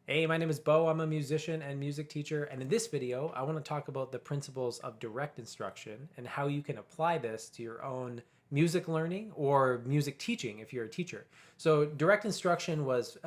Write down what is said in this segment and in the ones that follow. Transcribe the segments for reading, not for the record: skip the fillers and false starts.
Hey, my name is Beau. I'm a musician and music teacher, and in this video, I want to talk about the principles of direct instruction and how you can apply this to your own music learning or music teaching if you're a teacher. So, direct instruction was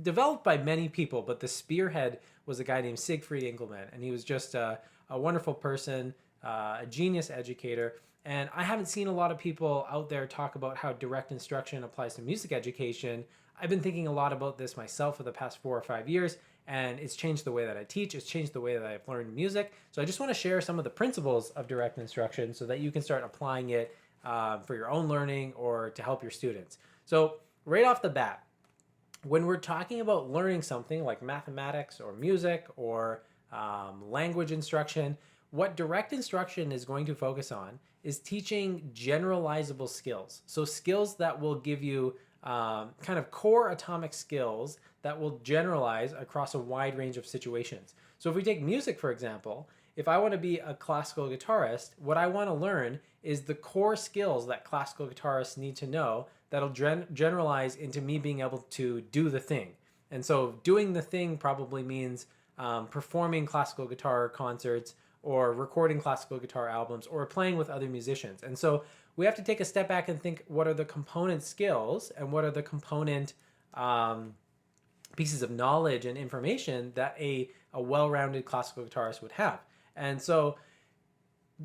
developed by many people, but the spearhead was a guy named Siegfried Engelmann, and he was just a wonderful person, a genius educator. And I haven't seen a lot of people out there talk about how direct instruction applies to music education. I've been thinking a lot about this myself for the past 4 or 5 years, and it's changed the way that I teach. It's changed the way that I've learned music. So I just want to share some of the principles of direct instruction so that you can start applying it for your own learning or to help your students. So right off the bat, when we're talking about learning something like mathematics or music or language instruction, what direct instruction is going to focus on is teaching generalizable skills. So skills that will give you kind of core atomic skills that will generalize across a wide range of situations. So if we take music, for example, if I want to be a classical guitarist, what I want to learn is the core skills that classical guitarists need to know that'll generalize into me being able to do the thing. And so doing the thing probably means performing classical guitar concerts or recording classical guitar albums or playing with other musicians. And so we have to take a step back and think, what are the component skills and what are the component pieces of knowledge and information that a well-rounded classical guitarist would have. And so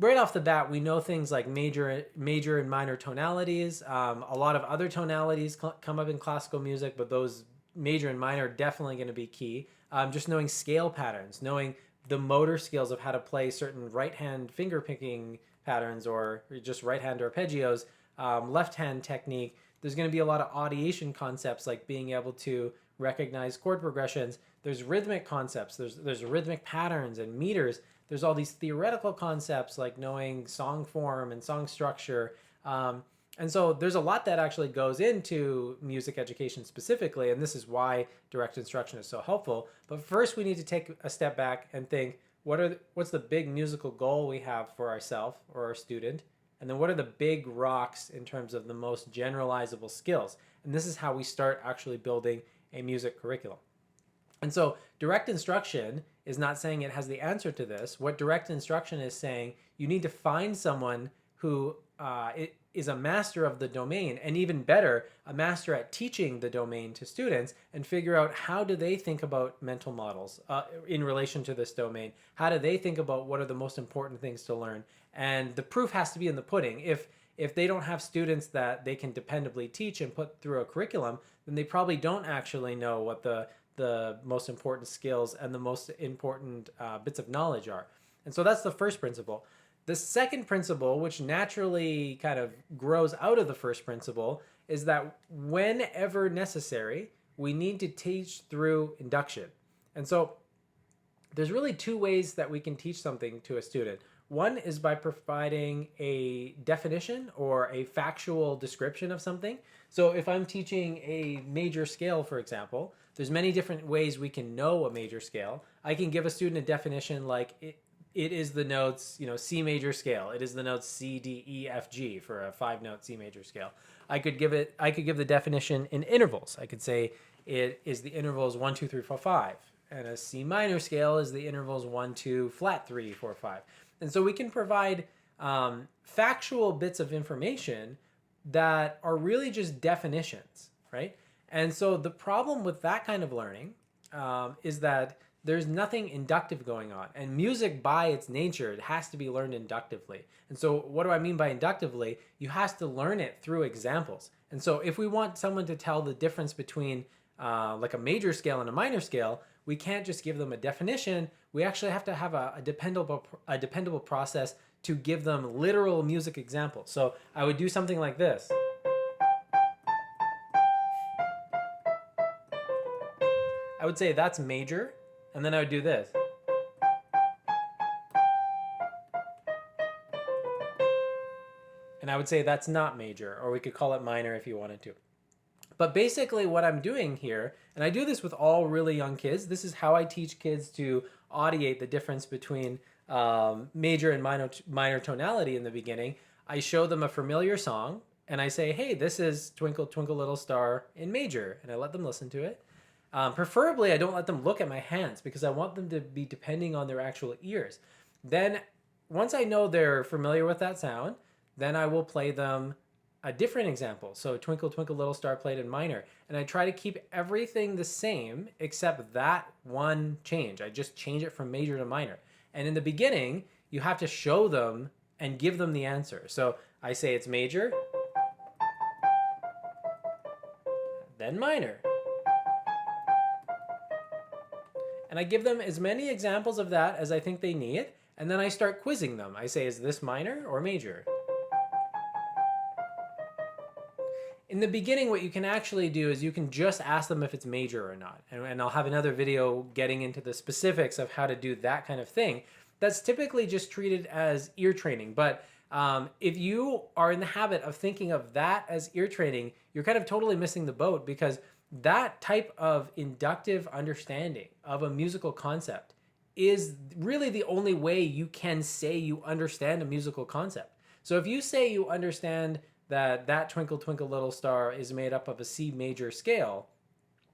right off the bat, we know things like major and minor tonalities. A lot of other tonalities come up in classical music, but those major and minor are definitely going to be key. Just knowing scale patterns, knowing the motor skills of how to play certain right-hand finger picking patterns or just right-hand arpeggios, left-hand technique. There's going to be a lot of audiation concepts like being able to recognize chord progressions. There's rhythmic concepts. There's rhythmic patterns and meters. There's all these theoretical concepts like knowing song form and song structure. And so there's a lot that actually goes into music education specifically, and this is why direct instruction is so helpful. But first, we need to take a step back and think, what's the big musical goal we have for ourselves or our student? And then what are the big rocks in terms of the most generalizable skills? And this is how we start actually building a music curriculum. And so direct instruction is not saying it has the answer to this. What direct instruction is saying, you need to find someone who is a master of the domain, and even better, a master at teaching the domain to students, and figure out how do they think about mental models in relation to this domain. How do they think about what are the most important things to learn? And the proof has to be in the pudding. If they don't have students that they can dependably teach and put through a curriculum, then they probably don't actually know what the most important skills and the most important bits of knowledge are. And so that's the first principle. The second principle, which naturally kind of grows out of the first principle, is that whenever necessary, we need to teach through induction. And so there's really two ways that we can teach something to a student. One is by providing a definition or a factual description of something. So if I'm teaching a major scale, for example, there's many different ways we can know a major scale. I can give a student a definition like it is the notes, C major scale. It is the notes C, D, E, F, G for a 5-note C major scale. I could give the definition in intervals. I could say it is the intervals 1, 2, 3, 4, 5. And a C minor scale is the intervals 1, 2, flat 3, 4, 5. And so we can provide factual bits of information that are really just definitions, right? And so the problem with that kind of learning is that there's nothing inductive going on. And music, by its nature, it has to be learned inductively. And so what do I mean by inductively? You have to learn it through examples. And so if we want someone to tell the difference between like a major scale and a minor scale, we can't just give them a definition. We actually have to have a dependable process to give them literal music examples. So I would do something like this. I would say that's major, and then I would do this. And I would say that's not major, or we could call it minor if you wanted to. But basically what I'm doing here, and I do this with all really young kids, this is how I teach kids to audiate the difference between major and minor tonality in the beginning. I show them a familiar song, and I say, hey, this is Twinkle, Twinkle, Little Star in major, and I let them listen to it. Preferably, I don't let them look at my hands because I want them to be depending on their actual ears. Then, once I know they're familiar with that sound, then I will play them a different example. So, Twinkle, Twinkle, Little Star played in minor. And I try to keep everything the same except that one change. I just change it from major to minor. And in the beginning, you have to show them and give them the answer. So, I say it's major, then minor. And I give them as many examples of that as I think they need. And then I start quizzing them. I say, is this minor or major? In the beginning, what you can actually do is you can just ask them if it's major or not. And I'll have another video getting into the specifics of how to do that kind of thing. That's typically just treated as ear training. But if you are in the habit of thinking of that as ear training, you're kind of totally missing the boat, because that type of inductive understanding of a musical concept is really the only way you can say you understand a musical concept. So if you say you understand that Twinkle Twinkle Little Star is made up of a C major scale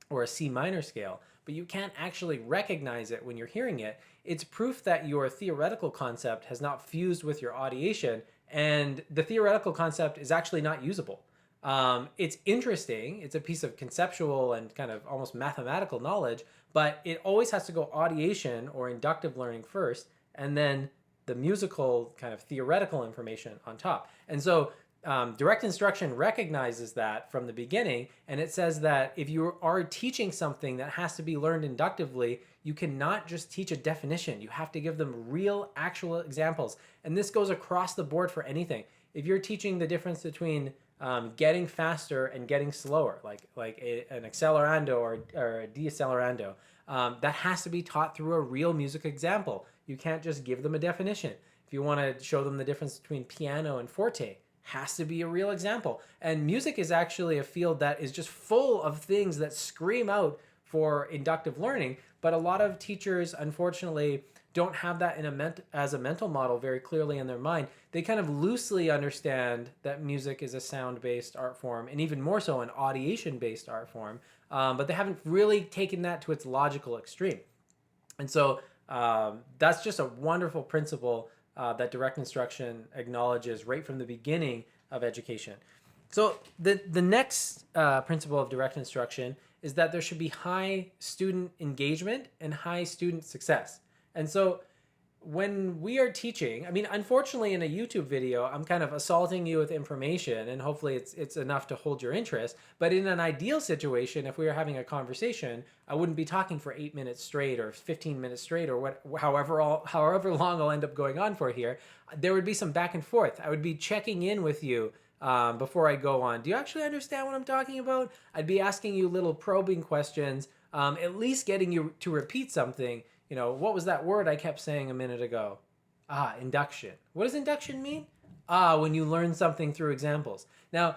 or a C minor scale, but you can't actually recognize it when you're hearing it, it's proof that your theoretical concept has not fused with your audiation, and the theoretical concept is actually not usable. It's interesting. It's a piece of conceptual and kind of almost mathematical knowledge, but it always has to go audiation or inductive learning first, and then the musical kind of theoretical information on top. And so direct instruction recognizes that from the beginning, and it says that if you are teaching something that has to be learned inductively, you cannot just teach a definition. You have to give them real, actual examples. And this goes across the board for anything. If you're teaching the difference between getting faster and getting slower, like an accelerando or a deaccelerando, that has to be taught through a real music example. You can't just give them a definition. If you want to show them the difference between piano and forte, has to be a real example. And music is actually a field that is just full of things that scream out for inductive learning, but a lot of teachers, unfortunately, don't have that as a mental model very clearly in their mind. They kind of loosely understand that music is a sound-based art form, and even more so an audiation-based art form, but they haven't really taken that to its logical extreme. And so that's just a wonderful principle that direct instruction acknowledges right from the beginning of education. So the next principle of direct instruction is that there should be high student engagement and high student success. And so when we are teaching, I mean, unfortunately in a YouTube video, I'm kind of assaulting you with information, and hopefully it's enough to hold your interest. But in an ideal situation, if we were having a conversation, I wouldn't be talking for 8 minutes straight or 15 minutes straight or however long I'll end up going on for here. There would be some back and forth. I would be checking in with you before I go on. Do you actually understand what I'm talking about? I'd be asking you little probing questions, at least getting you to repeat something. You know, what was that word I kept saying a minute ago? Induction. What does induction mean? When you learn something through examples. Now,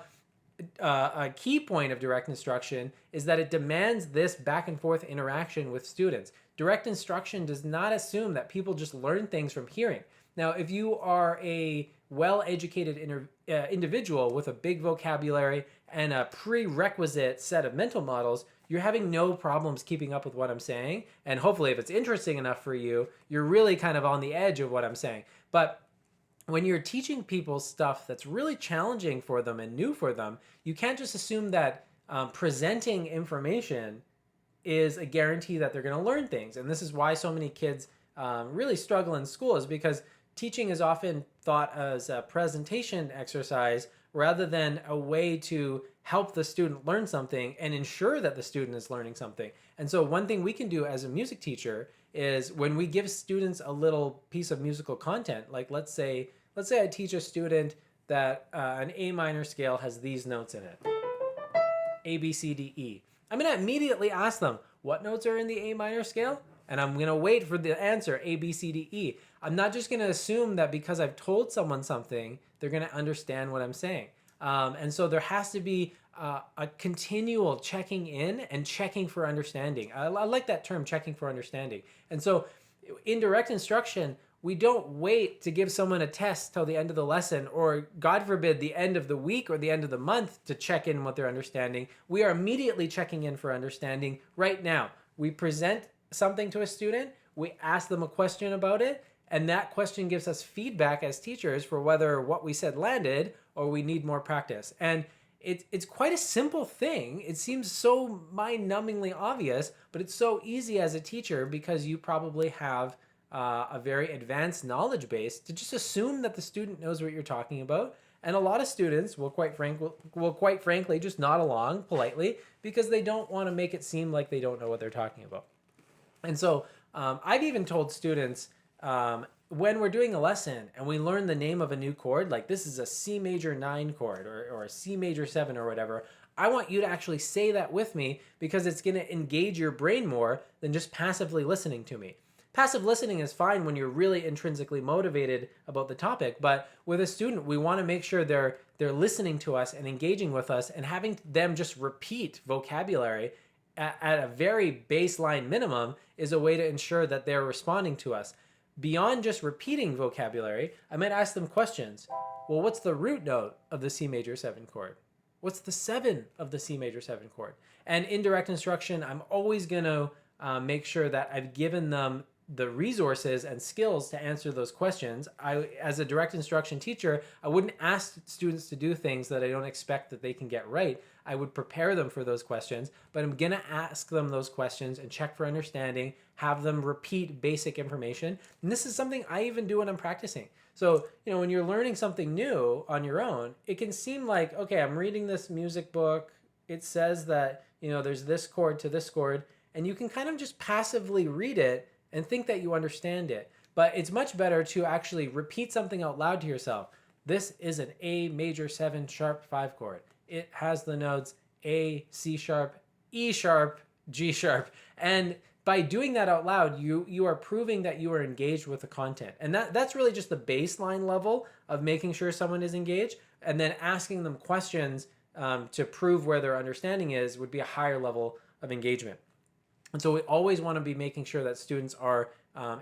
a key point of direct instruction is that it demands this back and forth interaction with students. Direct instruction does not assume that people just learn things from hearing. Now, if you are a well-educated individual with a big vocabulary and a prerequisite set of mental models, you're having no problems keeping up with what I'm saying. And hopefully, if it's interesting enough for you, you're really kind of on the edge of what I'm saying. But when you're teaching people stuff that's really challenging for them and new for them, you can't just assume that presenting information is a guarantee that they're going to learn things. And this is why so many kids really struggle in school, is because teaching is often thought as a presentation exercise rather than a way to help the student learn something and ensure that the student is learning something. And so one thing we can do as a music teacher is when we give students a little piece of musical content, like let's say I teach a student that an A minor scale has these notes in it, A, B, C, D, E. I'm going to immediately ask them, what notes are in the A minor scale? And I'm going to wait for the answer, A, B, C, D, E. I'm not just going to assume that because I've told someone something, they're going to understand what I'm saying. And so there has to be a continual checking in and checking for understanding. I like that term, checking for understanding. And so in direct instruction, We don't wait to give someone a test till the end of the lesson, or God forbid, the end of the week or the end of the month to check in what they're understanding. We are immediately checking in for understanding right now. We present something to a student, we ask them a question about it, and that question gives us feedback as teachers for whether what we said landed or we need more practice. And it's quite a simple thing. It seems so mind-numbingly obvious, but it's so easy as a teacher because you probably have a very advanced knowledge base to just assume that the student knows what you're talking about. And a lot of students will quite frankly just nod along politely because they don't want to make it seem like they don't know what they're talking about. And so I've even told students, when we're doing a lesson and we learn the name of a new chord, like this is a C major 9 chord or a C major 7 or whatever, I want you to actually say that with me because it's going to engage your brain more than just passively listening to me. Passive listening is fine when you're really intrinsically motivated about the topic, but with a student, we want to make sure they're listening to us and engaging with us, and having them just repeat vocabulary at a very baseline minimum is a way to ensure that they're responding to us. Beyond just repeating vocabulary, I might ask them questions. Well, what's the root note of the C major 7 chord? What's the 7 of the C major 7 chord? And in direct instruction, I'm always going to make sure that I've given them the resources and skills to answer those questions. As a direct instruction teacher, I wouldn't ask students to do things that I don't expect that they can get right. I would prepare them for those questions, but I'm gonna ask them those questions and check for understanding, have them repeat basic information. And this is something I even do when I'm practicing. So, when you're learning something new on your own, it can seem like, okay, I'm reading this music book. It says that, there's this chord to this chord, and you can kind of just passively read it and think that you understand it. But it's much better to actually repeat something out loud to yourself. This is an A major 7 sharp 5 chord. It has the notes A, C sharp, E sharp, G sharp. And by doing that out loud, you are proving that you are engaged with the content. And that's really just the baseline level of making sure someone is engaged. And then asking them questions to prove where their understanding is would be a higher level of engagement. And so we always want to be making sure that students are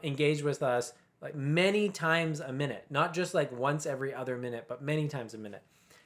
engaged with us like many times a minute, not just like once every other minute, but many times a minute.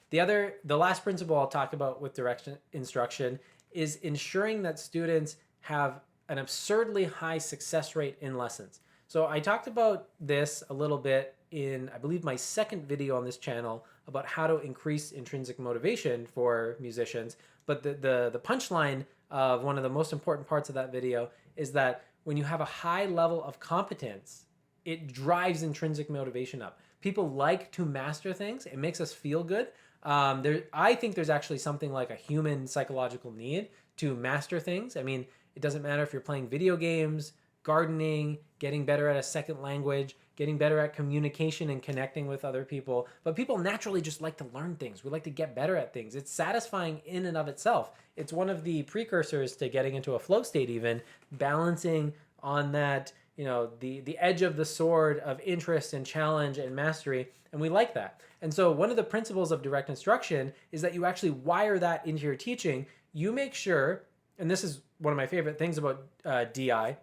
The last principle I'll talk about with direct instruction is ensuring that students have an absurdly high success rate in lessons. So I talked about this a little bit in, I believe, my second video on this channel about how to increase intrinsic motivation for musicians. But the punchline of one of the most important parts of that video is that when you have a high level of competence, it drives intrinsic motivation up. People like to master things. It makes us feel good. I think there's actually something like a human psychological need to master things. I mean, it doesn't matter if you're playing video games, gardening, getting better at a second language, getting better at communication and connecting with other people. But people naturally just like to learn things. We like to get better at things. It's satisfying in and of itself. It's one of the precursors to getting into a flow state, even balancing on that, the edge of the sword of interest and challenge and mastery. And we like that. And so one of the principles of direct instruction is that you actually wire that into your teaching. You make sure, and this is one of my favorite things about DI,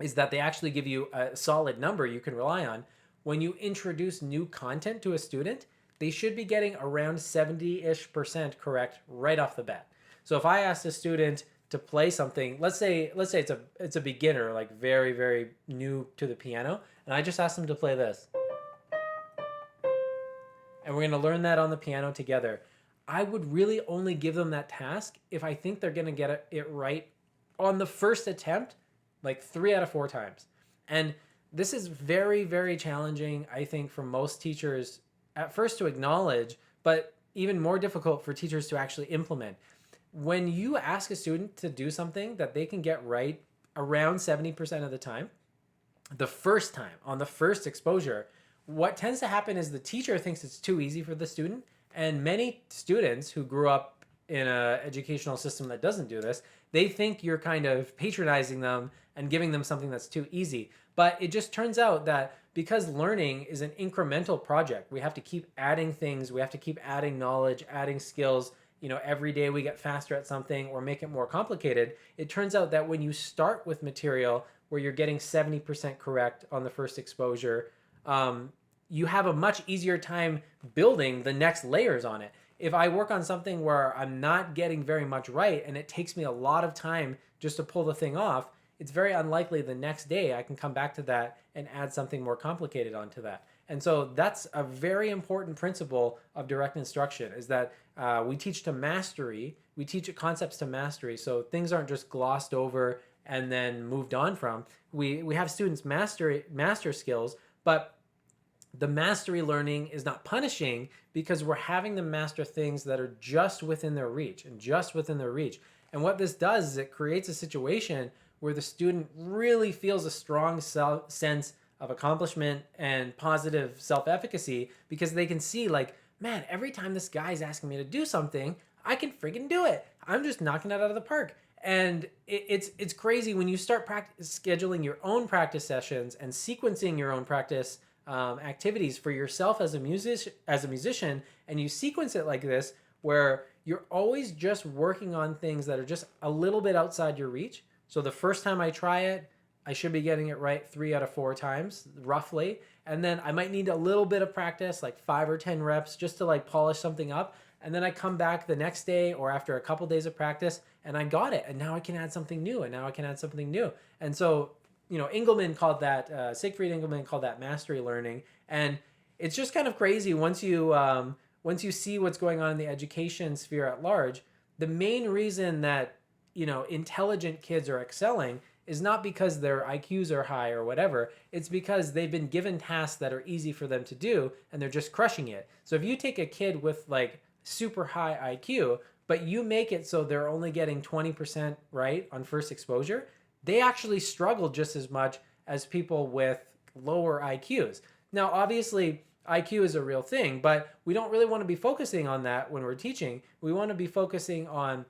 is that they actually give you a solid number you can rely on. When you introduce new content to a student, they should be getting around 70-ish% correct right off the bat. So if I asked a student to play something, let's say it's a beginner, like very, very new to the piano, and I just asked them to play this. And we're gonna learn that on the piano together. I would really only give them that task if I think they're gonna get it right on the first attempt, like 3 out of 4 times. And this is very, very challenging, I think, for most teachers at first to acknowledge, but even more difficult for teachers to actually implement. When you ask a student to do something that they can get right around 70% of the time, the first time, on the first exposure, what tends to happen is the teacher thinks it's too easy for the student. And many students who grew up in an educational system that doesn't do this, they think you're kind of patronizing them and giving them something that's too easy. But it just turns out that because learning is an incremental project, we have to keep adding things, we have to keep adding knowledge, adding skills. Every day we get faster at something or make it more complicated. It turns out that when you start with material where you're getting 70% correct on the first exposure, you have a much easier time building the next layers on it. If I work on something where I'm not getting very much right and it takes me a lot of time just to pull the thing off, it's very unlikely the next day I can come back to that and add something more complicated onto that. And so that's a very important principle of direct instruction, is that we teach to mastery. We teach concepts to mastery. So things aren't just glossed over and then moved on from. We have students master skills, but the mastery learning is not punishing, because we're having them master things that are just within their reach and just within their reach. And what this does is it creates a situation where the student really feels a strong sense of accomplishment and positive self-efficacy, because they can see, like, man, every time this guy's asking me to do something, I can freaking do it. I'm just knocking it out of the park. And it's crazy when you start scheduling your own practice sessions and sequencing your own practice activities for yourself as a musician, and you sequence it like this, where you're always just working on things that are just a little bit outside your reach. So the first time I try it, I should be getting it right 3 out of 4 times, roughly. And then I might need a little bit of practice, like 5 or 10 reps, just to like polish something up. And then I come back the next day or after a couple days of practice and I got it. And now I can add something new, and now I can add something new. And so, Engelman called that, Siegfried Engelman called that mastery learning. And it's just kind of crazy once you see what's going on in the education sphere at large. The main reason that, intelligent kids are excelling is not because their IQs are high or whatever. It's because they've been given tasks that are easy for them to do and they're just crushing it. So if you take a kid with like super high IQ, but you make it so they're only getting 20% right on first exposure, they actually struggle just as much as people with lower IQs. Now, obviously, IQ is a real thing, but we don't really want to be focusing on that when we're teaching. We want to be focusing on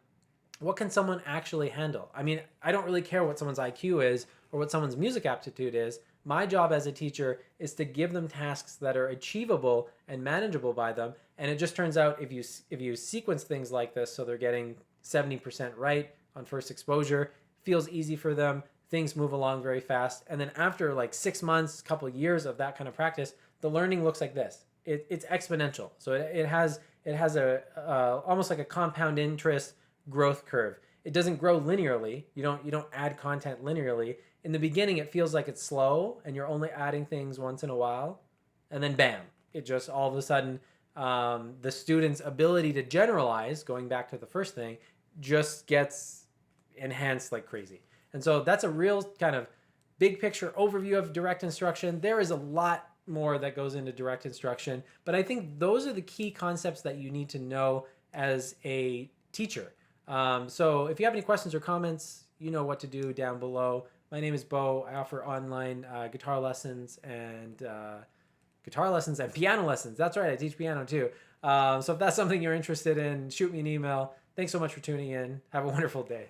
what can someone actually handle. I mean, I don't really care what someone's IQ is or what someone's music aptitude is. My job as a teacher is to give them tasks that are achievable and manageable by them. And it just turns out if you sequence things like this, so they're getting 70% right on first exposure, feels easy for them, things move along very fast. And then after like 6 months, couple of years of that kind of practice, the learning looks like this. It's exponential. So it has a almost like a compound interest growth curve. It doesn't grow linearly. You don't add content linearly. In the beginning, it feels like it's slow and you're only adding things once in a while. And then bam, it just all of a sudden, the student's ability to generalize, going back to the first thing, just gets enhanced like crazy. And so that's a real kind of big picture overview of direct instruction. There is a lot more that goes into direct instruction, but I think those are the key concepts that you need to know as a teacher. So if you have any questions or comments, you know what to do down below. My name is Beau. I offer online guitar lessons and piano lessons. That's right, I teach piano too. So if that's something you're interested in, shoot me an email. Thanks so much for tuning in. Have a wonderful day.